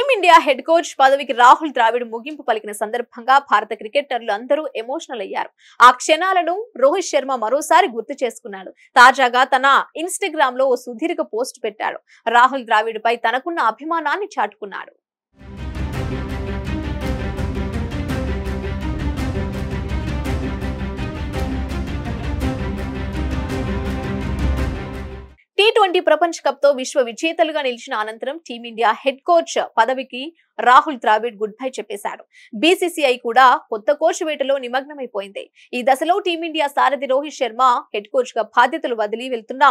Team India head coach పదవికి రాహుల్ ద్రావిడ్ ముగింపు పలికిన సందర్భంగా భారత క్రికెటర్లు అందరూ ఎమోషనల్ అయ్యారు. ఆ క్షణాలను రోహిత్ శర్మ మరోసారి గుర్తు చేసుకున్నాడు. తాజాగా తన ఇన్స్టాగ్రామ్ లో ఓ సుదీర్ఘ పోస్ట్ పెట్టాడు. రాహుల్ ద్రావిడ్ పై తనకున్న అభిమానాన్ని చాటుకున్నాడు. T20 ప్రపంచ కప్ తో విశ్వ విజేతలుగా నిలిచిన అనంతరం టీమిండియా హెడ్ కోచ్ పదవికి రాహుల్ ద్రావిడ్ గుడ్ బై చెప్పేశాడు. బీసీసీఐ కూడా కొత్త కోచ్ వేటలో నిమగ్నమైపోయింది. ఈ దశలో టీమిండియా సారథి రోహిత్ శర్మ హెడ్ కోచ్ గా బాధ్యతలు వదిలి వెళ్తున్న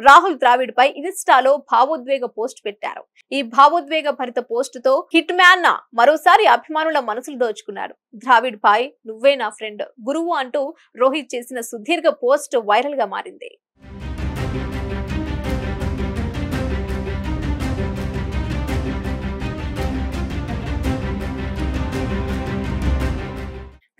రాహుల్ ద్రావిడ్ పై ఇన్స్టాలో భావోద్వేగ పోస్ట్ పెట్టారు. ఈ భావోద్వేగ భరిత పోస్ట్ తో హిట్ మ్యాన్ మరోసారి అభిమానుల మనసులు దోచుకున్నాడు. ద్రావిడ్ పై నువ్వే నా ఫ్రెండ్ గురువు అంటూ రోహిత్ చేసిన సుదీర్ఘ పోస్ట్ వైరల్ గా మారింది.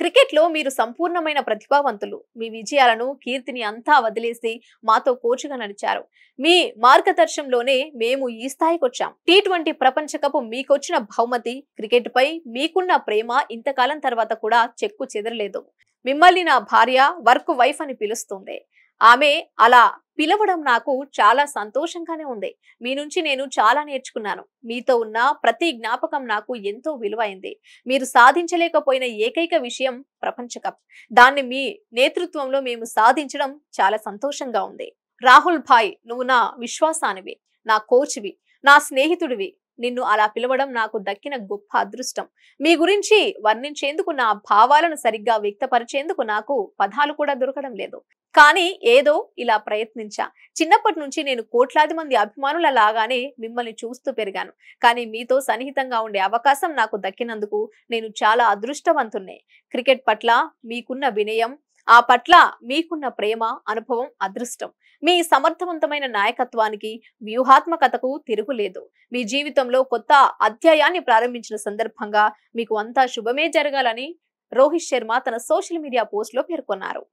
క్రికెట్ లో మీరు సంపూర్ణమైన ప్రతిభావంతులు. మీ విజయాలను కీర్తిని అంతా వదిలేసి మాతో కోచ్గా నడిచారు. మీ మార్గదర్శనంలోనే మేము ఈ స్థాయికి వచ్చాం. T20 ప్రపంచ కప్ మీకొచ్చిన బహుమతి. క్రికెట్ పై మీకున్న ప్రేమ ఇంతకాలం తర్వాత కూడా చెక్కు చెదరలేదు. మిమ్మల్ని నా భార్య వర్క్ వైఫ్ అని పిలుస్తుంది. ఆమె అలా పిలవడం నాకు చాలా సంతోషంగానే ఉంది. మీ నుంచి నేను చాలా నేర్చుకున్నాను. మీతో ఉన్న ప్రతి జ్ఞాపకం నాకు ఎంతో విలువైంది. మీరు సాధించలేకపోయిన ఏకైక విషయం ప్రపంచ కప్. దాన్ని మీ నేతృత్వంలో మేము సాధించడం చాలా సంతోషంగా ఉంది. రాహుల్ భాయ్, నువ్వు నా విశ్వాసానివి, నా కోచ్వి, నా స్నేహితుడివి. నిన్ను అలా పిలవడం నాకు దక్కిన గొప్ప అదృష్టం. మీ గురించి వర్ణించేందుకు, నా భావాలను సరిగ్గా వ్యక్తపరిచేందుకు నాకు పదాలు కూడా దొరకడం లేదు. కానీ ఏదో ఇలా ప్రయత్నించా. చిన్నప్పటి నుంచి నేను కోట్లాది మంది అభిమానుల లాగానే మిమ్మల్ని చూస్తూ పెరిగాను. కానీ మీతో సన్నిహితంగా ఉండే అవకాశం నాకు దక్కినందుకు నేను చాలా అదృష్టవంతున్నే. క్రికెట్ పట్ల మీకున్న వినయం, ఆ పట్ల మీకున్న ప్రేమ, అనుభవం అదృష్టం. మీ సమర్థవంతమైన నాయకత్వానికి, వ్యూహాత్మకతకు తిరుగులేదు. మీ జీవితంలో కొత్త అధ్యాయాన్ని ప్రారంభించిన సందర్భంగా మీకు అంతా శుభమే జరగాలని రోహిత్ శర్మ తన సోషల్ మీడియా పోస్ట్ లో పేర్కొన్నారు.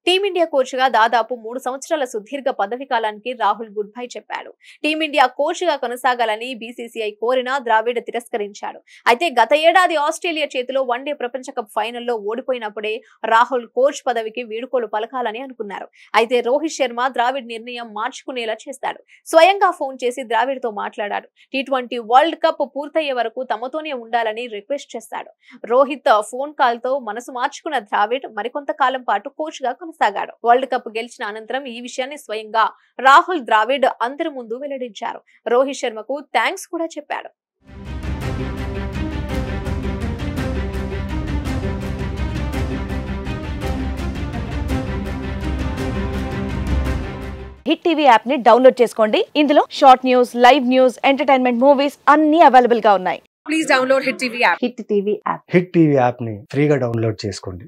టీమిండియా కోచ్ గా దాదాపు 3 సంవత్సరాల సుదీర్ఘ పదవి కాలానికి రాహుల్ గుడ్ బై చెప్పాడు. టీమిండియా కోచ్ గా కొనసాగాలని బీసీసీఐ కోరినా ద్రావిడ్ తిరస్కరించాడు. అయితే గత ఏడాది ఆస్ట్రేలియా చేతిలో వన్డే ప్రపంచ కప్ ఫైనల్లో ఓడిపోయినప్పుడే రాహుల్ కోచ్ పదవికి వీడుకోలు పలకాలని అనుకున్నారు. అయితే రోహిత్ శర్మ ద్రావిడ్ నిర్ణయం మార్చుకునేలా చేస్తాడు. స్వయంగా ఫోన్ చేసి ద్రావిడ్ తో మాట్లాడాడు. T20 వరల్డ్ కప్ పూర్తయ్యే వరకు తమతోనే ఉండాలని రిక్వెస్ట్ చేశాడు. రోహిత్ ఫోన్ కాల్ తో మనసు మార్చుకున్న ద్రావిడ్ మరికొంత కాలం పాటు కోచ్ గా కొనసాగాడు. వరల్డ్ కప్ గెలిచిన అనంతరం ఈ విషయాన్ని స్వయంగా రాహుల్ ద్రావిడ్ అందరి ముందు వెల్లడించారు. రోహిత్ శర్మకు థ్యాంక్స్ కూడా చెప్పాడు. హిట్ టీవీ యాప్ ని డౌన్లోడ్ చేసుకోండి. ఇందులో short news, live news, entertainment movies అన్ని అవైలబుల్ గా ఉన్నాయి. Please download Hit TV app. Hit TV app hit TV app ని ఫ్రీగా డౌన్లోడ్ చేసుకోండి.